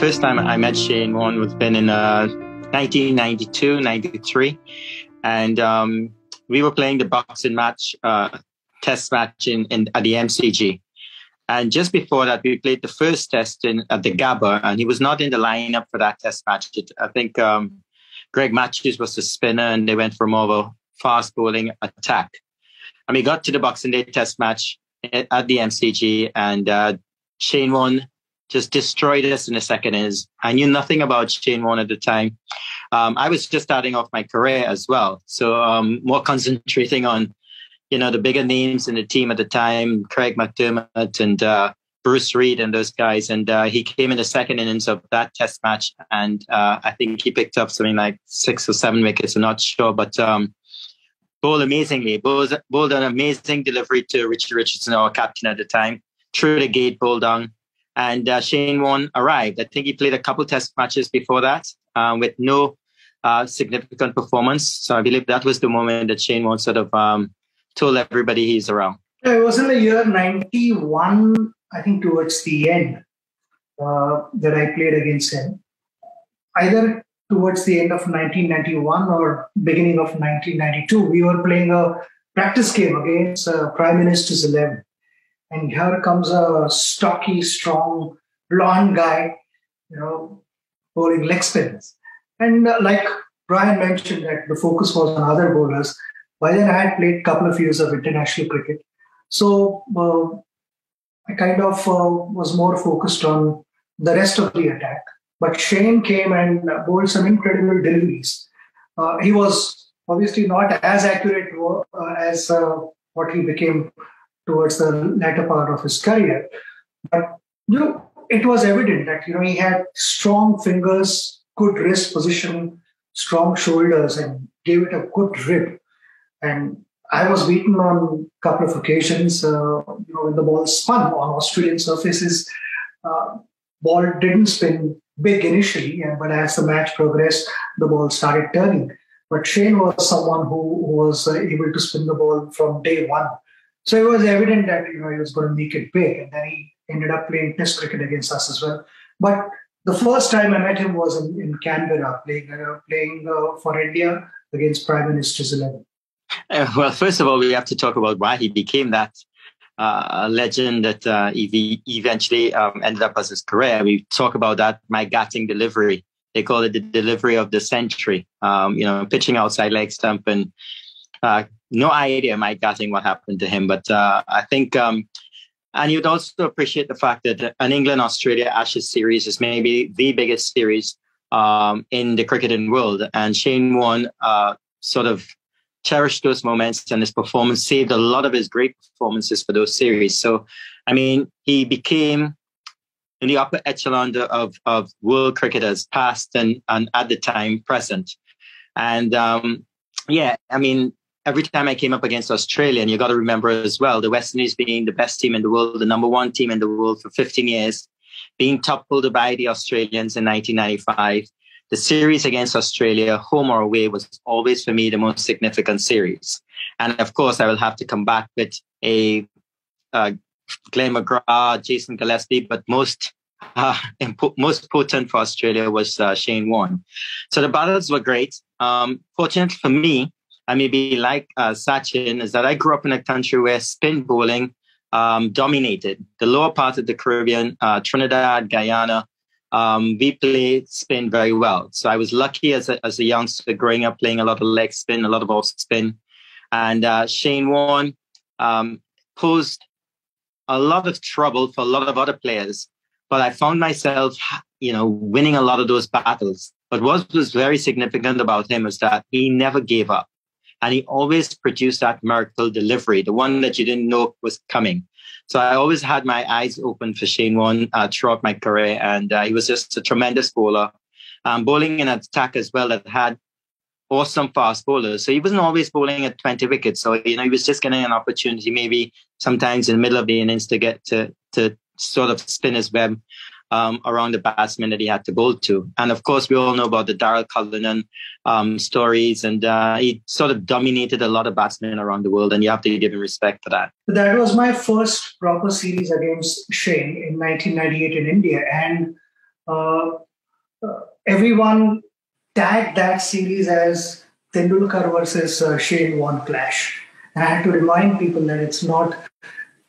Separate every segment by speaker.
Speaker 1: first time I met Shane Warne was been in 1992, 93. And we were playing the boxing match, test match at the MCG. And just before that, we played the first test at the Gabba, and he was not in the lineup for that test match. I think Greg Matthews was the spinner, and they went for more of a fast bowling attack. And we got to the Boxing Day test match at the MCG, and Shane Warne just destroyed us in the second innings. I knew nothing about Shane Warne at the time. I was just starting off my career as well. So more concentrating on, the bigger names in the team at the time, Craig McDermott and Bruce Reid and those guys. And he came in the second innings of that test match. And I think he picked up something like 6 or 7 wickets. I'm not sure, but bowled amazingly. Bowled an amazing delivery to Richie Richardson, our captain at the time, through the gate, bowled down. And Shane Warne arrived. I think he played a couple test matches before that with no significant performance. So I believe that was the moment that Shane Warne sort of told everybody he's around.
Speaker 2: It was in the year 91, I think towards the end, that I played against him. Either towards the end of 1991 or beginning of 1992, we were playing a practice game against Prime Minister's 11. And here comes a stocky, strong, blonde guy, bowling leg spins. And like Brian mentioned, that the focus was on other bowlers. By then, I had played a couple of years of international cricket. So I kind of was more focused on the rest of the attack. But Shane came and bowled some incredible deliveries. He was obviously not as accurate as what he became towards the latter part of his career. But, it was evident that, he had strong fingers, good wrist position, strong shoulders, and gave it a good rip. And I was beaten on a couple of occasions, when the ball spun on Australian surfaces. Ball didn't spin big initially, but as the match progressed, the ball started turning. But Shane was someone who was able to spin the ball from day one. So it was evident that he was going to make it big, and then he ended up playing Test cricket against us as well. But the first time I met him was in Canberra, playing for India against Prime Minister's 11.
Speaker 1: Well, first of all, we have to talk about why he became that legend that he eventually ended up as his career. We talk about that Mike Gatting delivery. They call it the delivery of the century. Pitching outside leg stump, and no idea Mike Gatting what happened to him. But I think, and you'd also appreciate the fact that an England-Australia Ashes series is maybe the biggest series in the cricketing world. And Shane Warne sort of cherished those moments, and his performance saved a lot of his great performances for those series. So, I mean, he became in the upper echelon of world cricketers, past and at the time present. And every time I came up against Australia, and you got to remember as well, the West Indies being the best team in the world, the number one team in the world for 15 years, being toppled by the Australians in 1995. The series against Australia, home or away, was always for me the most significant series. And of course, I will have to come back with a Glenn McGrath, Jason Gillespie, but most potent for Australia was Shane Warne. So the battles were great. Fortunately for me, I may be like Sachin, is that I grew up in a country where spin bowling dominated. The lower part of the Caribbean, Trinidad, Guyana, we play spin very well. So I was lucky as a youngster growing up playing a lot of leg spin, a lot of off spin. And Shane Warne posed a lot of trouble for a lot of other players. But I found myself, winning a lot of those battles. But what was very significant about him is that he never gave up. And he always produced that miracle delivery, the one that you didn't know was coming. So I always had my eyes open for Shane Warne throughout my career. And he was just a tremendous bowler. Bowling an attack as well that had awesome fast bowlers. So he wasn't always bowling at 20 wickets. So, he was just getting an opportunity maybe sometimes in the middle of the innings to get to sort of spin his web around the batsmen that he had to bowl to. And of course, we all know about the Darrell Cullinan stories, and he sort of dominated a lot of batsmen around the world, and you have to give him respect for that.
Speaker 2: That was my first proper series against Shane in 1998 in India. And Uh, Everyone tagged that series as Tendulkar versus Shane Warne clash. And I had to remind people that it's not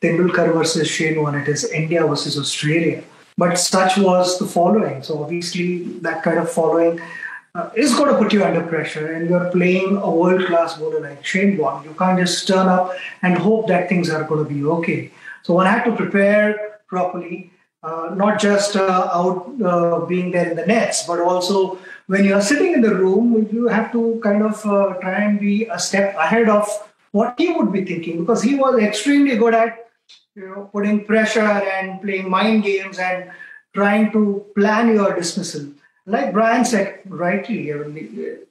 Speaker 2: Tendulkar versus Shane Warne, it is India versus Australia. But such was the following. So obviously, that kind of following is going to put you under pressure, and you're playing a world-class bowler like Shane Warne. You can't just turn up and hope that things are going to be okay. So one had to prepare properly, not just out being there in the nets, but also when you're sitting in the room, you have to kind of try and be a step ahead of what he would be thinking, because he was extremely good at putting pressure and playing mind games and trying to plan your dismissal. Like Brian said rightly, it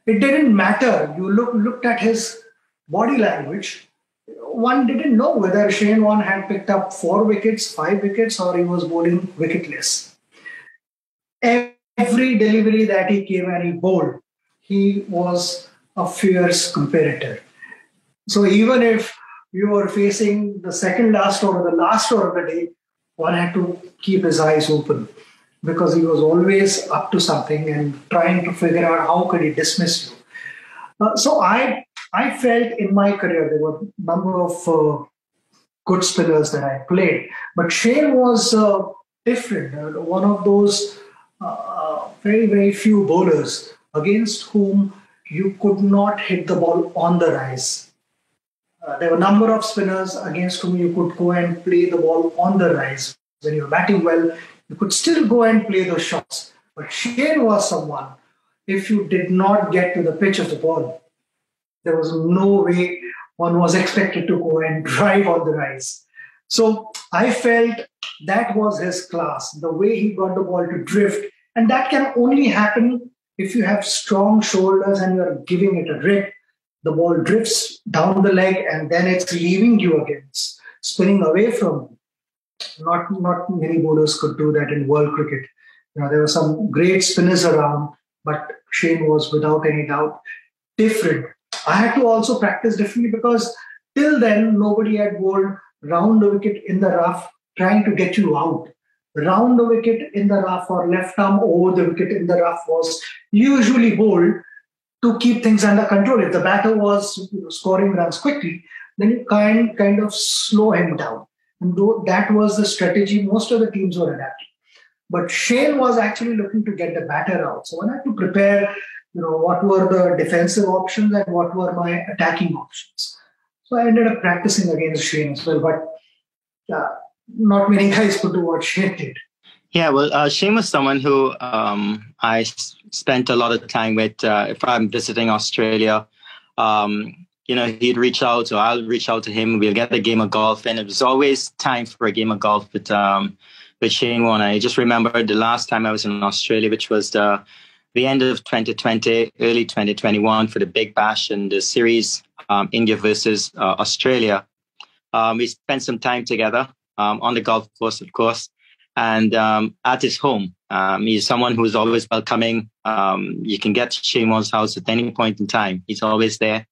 Speaker 2: didn't matter. You looked at his body language. One didn't know whether Shane Warne had picked up 4 wickets, 5 wickets, or he was bowling wicketless. Every delivery that he came and he bowled, he was a fierce competitor. So even if you were facing the second last or the last over of the day, one had to keep his eyes open, because he was always up to something and trying to figure out how could he dismiss you. So I felt in my career there were a number of good spinners that I played, but Shane was different. One of those very, very few bowlers against whom you could not hit the ball on the rise. There were a number of spinners against whom you could go and play the ball on the rise. When you were batting well, you could still go and play those shots. But Shane was someone, if you did not get to the pitch of the ball, there was no way one was expected to go and drive on the rise. So I felt that was his class, the way he got the ball to drift. And that can only happen if you have strong shoulders and you're giving it a rip. The ball drifts down the leg and then it's leaving you again, spinning away from you. Not many bowlers could do that in world cricket. There were some great spinners around, but Shane was without any doubt different. I had to also practice differently, because till then nobody had bowled round the wicket in the rough trying to get you out. Round the wicket in the rough or left arm over the wicket in the rough was usually bowled to keep things under control. If the batter was scoring runs quickly, then you kind of slow him down. And that was the strategy most of the teams were adapting. But Shane was actually looking to get the batter out. So I had to prepare, what were the defensive options and what were my attacking options. So I ended up practicing against Shane as well. But not many guys could do what Shane did.
Speaker 1: Yeah, well, Shane was someone who I spent a lot of time with. If I'm visiting Australia, he'd reach out, or I'll reach out to him. We'll get a game of golf, and it was always time for a game of golf with Shane Warne. I just remember the last time I was in Australia, which was the end of 2020, early 2021 for the Big Bash and the series India versus Australia. We spent some time together on the golf course, of course. And at his home, he's someone who's always welcoming. You can get to Shane Warne's house at any point in time. He's always there.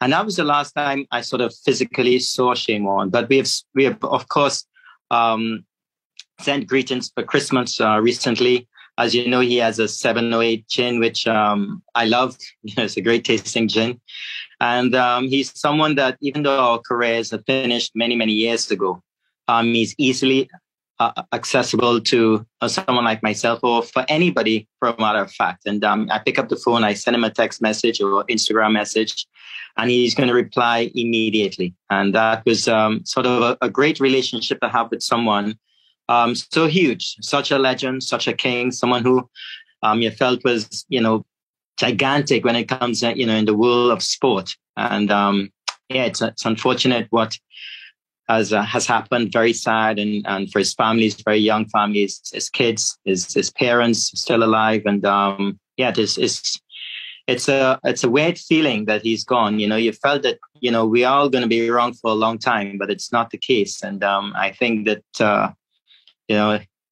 Speaker 1: And that was the last time I sort of physically saw Shane Warne. But we have of course, sent greetings for Christmas recently. As you know, he has a 708 gin, which I love. It's a great tasting gin. And he's someone that, even though our careers have finished many, many years ago, he's easily accessible to someone like myself, or for anybody, for a matter of fact. And I pick up the phone, I send him a text message or Instagram message, and he's going to reply immediately. And that was sort of a great relationship to have with someone so huge, such a legend, such a king, someone who you felt was, gigantic when it comes, in the world of sport. And it's unfortunate what has happened. Very sad, and for his family, his very young family, his kids, his parents still alive, and it's a weird feeling that he's gone. You felt that we are all going to be around for a long time, but it's not the case. And I think that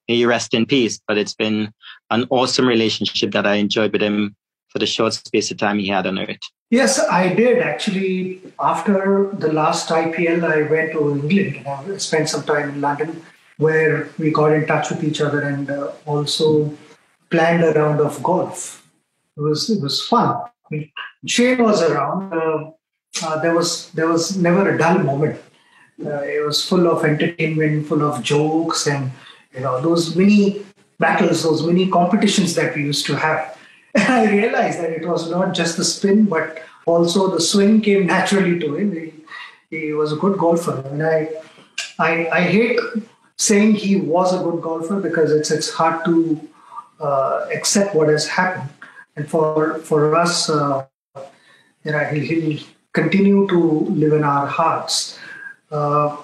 Speaker 1: he rest in peace. But it's been an awesome relationship that I enjoyed with him for the short space of time he had on Earth.
Speaker 2: Yes, I did. Actually, after the last IPL, I went to England and I spent some time in London. where we got in touch with each other and also planned a round of golf. It was fun. I mean, Shane was around. There was never a dull moment. It was full of entertainment, full of jokes, and those mini battles, those mini competitions that we used to have. And I realized that it was not just the spin, but also the swing came naturally to him. He was a good golfer, and I hate saying he was a good golfer because it's hard to accept what has happened, and for us, he'll continue to live in our hearts. Uh,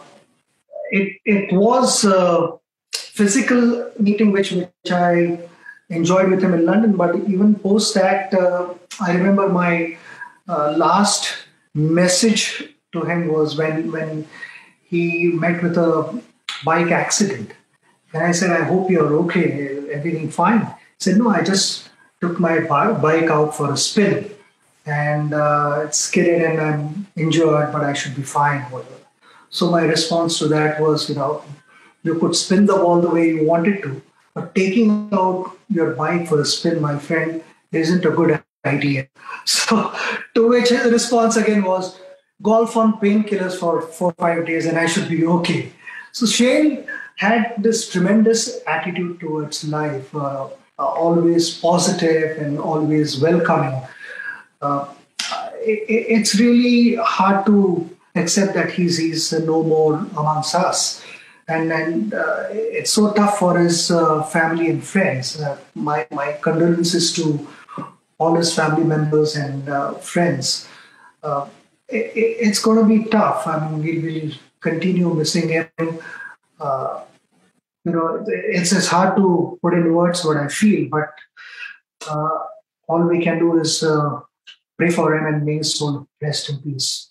Speaker 2: it was a physical meeting which I enjoyed with him in London, but even post that, I remember my last message to him was when he met with a bike accident. And I said, I hope you're okay, everything fine. He said, no, I just took my bike out for a spin and it skidded and I'm injured, but I should be fine, whatever. So my response to that was, you could spin the ball the way you wanted to, but taking out your bike for a spin, my friend, isn't a good idea. So to which his response again was, golf on painkillers for 4 or 5 days and I should be okay. So Shane had this tremendous attitude towards life, always positive and always welcoming. Uh, it's really hard to accept that he's no more amongst us. And it's so tough for his family and friends. My condolences to all his family members and friends. It's going to be tough. I mean, we will continue missing him. Uh, it's hard to put in words what I feel, but uh, all we can do is pray for him and may his soul rest in peace.